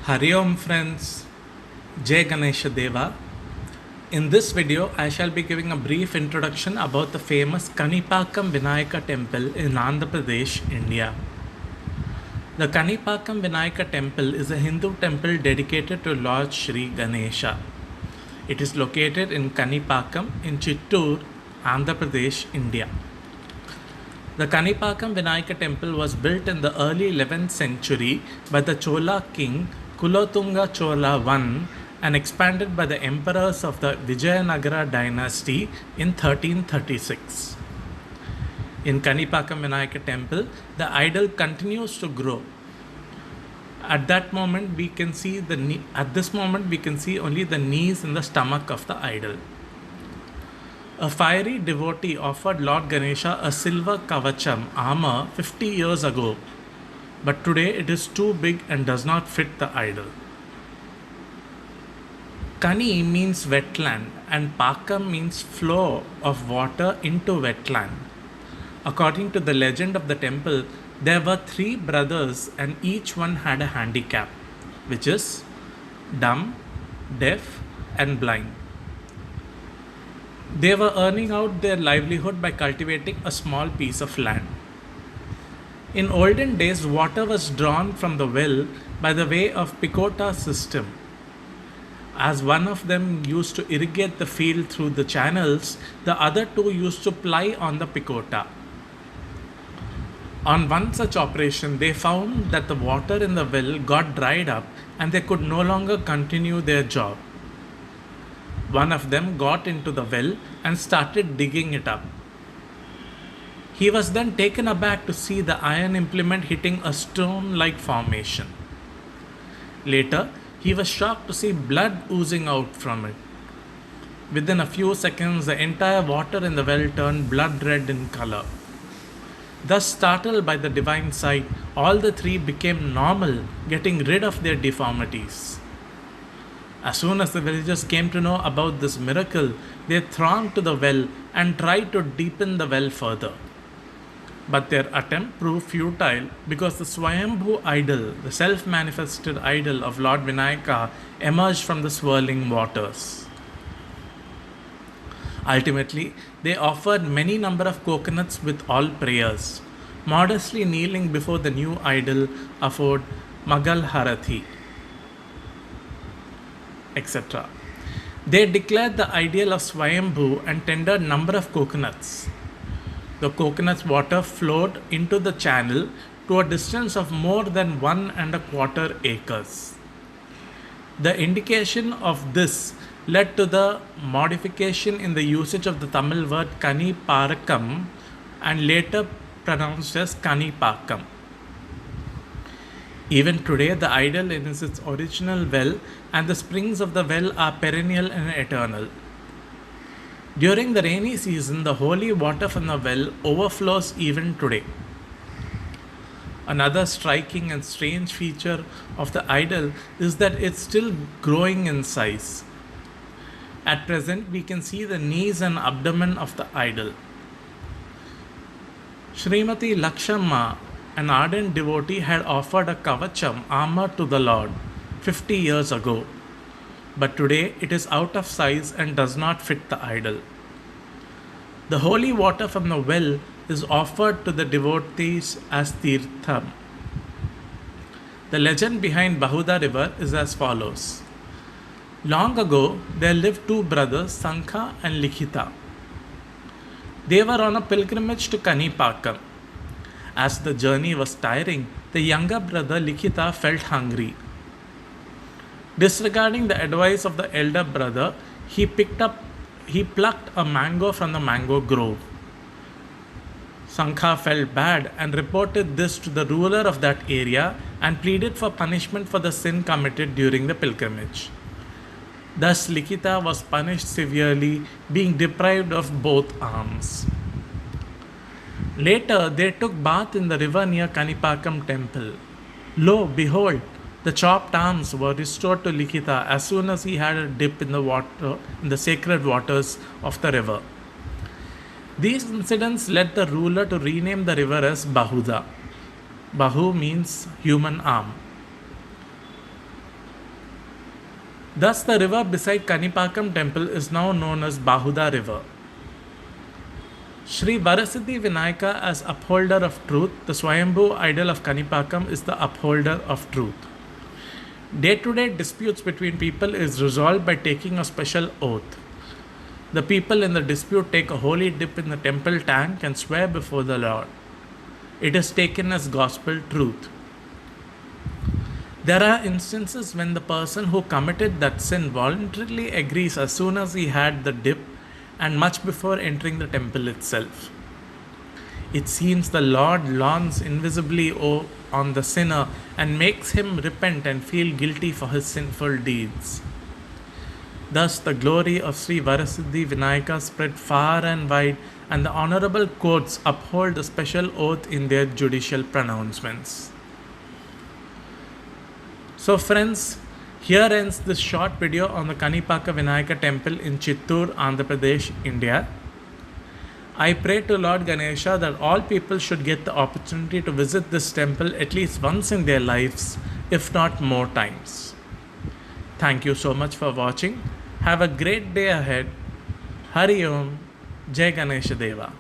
Hari Om friends, Jai Ganesha Deva. In this video, I shall be giving a brief introduction about the famous Kanipakam Vinayaka temple in Andhra Pradesh, India. The Kanipakam Vinayaka temple is a Hindu temple dedicated to Lord Shri Ganesha. It is located in Kanipakam in Chittoor, Andhra Pradesh, India. The Kanipakam Vinayaka temple was built in the early 11th century by the Chola king Kulothunga Chola I and expanded by the emperors of the Vijayanagara dynasty in 1336. In Kanipakam Vinayaka temple, the idol continues to grow. At this moment, we can see only the knees and the stomach of the idol. A fiery devotee offered Lord Ganesha a silver kavacham armor 50 years ago, but today it is too big and does not fit the idol. Kani means wetland and Pakam means flow of water into wetland. According to the legend of the temple, there were 3 brothers and each one had a handicap, which is dumb, deaf, and blind. They were earning out their livelihood by cultivating a small piece of land. In olden days, water was drawn from the well by the way of Pikota system. As one of them used to irrigate the field through the channels, the other 2 used to ply on the Pikota. On one such operation, they found that the water in the well got dried up and they could no longer continue their job. One of them got into the well and started digging it up. He was then taken aback to see the iron implement hitting a stone-like formation. Later, he was shocked to see blood oozing out from it. Within a few seconds, the entire water in the well turned blood red in color. Thus, startled by the divine sight, all the 3 became normal, getting rid of their deformities. As soon as the villagers came to know about this miracle, they thronged to the well and tried to deepen the well further. But their attempt proved futile because the Swayambhu idol, the self-manifested idol of Lord Vinayaka, emerged from the swirling waters. Ultimately, they offered many number of coconuts with all prayers, modestly kneeling before the new idol offered Magal Harathi, etc. They declared the ideal of Swayambhu and tendered number of coconuts. The coconut's water flowed into the channel to a distance of more than 1¼ acres. The indication of this led to the modification in the usage of the Tamil word Kani Parakam and later pronounced as Kani Pakam. Even today, the idol is its original well and the springs of the well are perennial and eternal. During the rainy season, the holy water from the well overflows even today. Another striking and strange feature of the idol is that it's still growing in size. At present, we can see the knees and abdomen of the idol. Srimati Lakshamma, an ardent devotee, had offered a kavacham armor to the Lord 50 years ago, but today it is out of size and does not fit the idol. The holy water from the well is offered to the devotees as tirtham. The legend behind Bahuda river is as follows. Long ago, there lived 2 brothers, Sankha and Likhita. They were on a pilgrimage to Kanipakam. As the journey was tiring, the younger brother Likhita felt hungry. Disregarding the advice of the elder brother, he plucked a mango from the mango grove. Sankha felt bad and reported this to the ruler of that area and pleaded for punishment for the sin committed during the pilgrimage. Thus, Likhita was punished severely, being deprived of both arms. Later, they took bath in the river near Kanipakam temple. Lo, behold, the chopped arms were restored to Likhita as soon as he had a dip in the sacred waters of the river. These incidents led the ruler to rename the river as Bahuda. Bahu means human arm. Thus, the river beside Kanipakam temple is now known as Bahuda River. Sri Varasiddhi Vinayaka, as upholder of truth, the Swayambhu idol of Kanipakam, is the upholder of truth. Day-to-day disputes between people is resolved by taking a special oath. The people in the dispute take a holy dip in the temple tank and swear before the Lord. It is taken as gospel truth. There are instances when the person who committed that sin voluntarily agrees as soon as he had the dip and much before entering the temple itself. It seems the Lord lawns invisibly on the sinner and makes him repent and feel guilty for his sinful deeds. Thus, the glory of Sri Varasiddhi Vinayaka spread far and wide, and the honorable courts uphold the special oath in their judicial pronouncements. So friends, here ends this short video on the Kanipaka Vinayaka temple in Chittoor, Andhra Pradesh, India. I pray to Lord Ganesha that all people should get the opportunity to visit this temple at least once in their lives, if not more times. Thank you so much for watching. Have a great day ahead. Hari Om. Jai Ganesha Deva.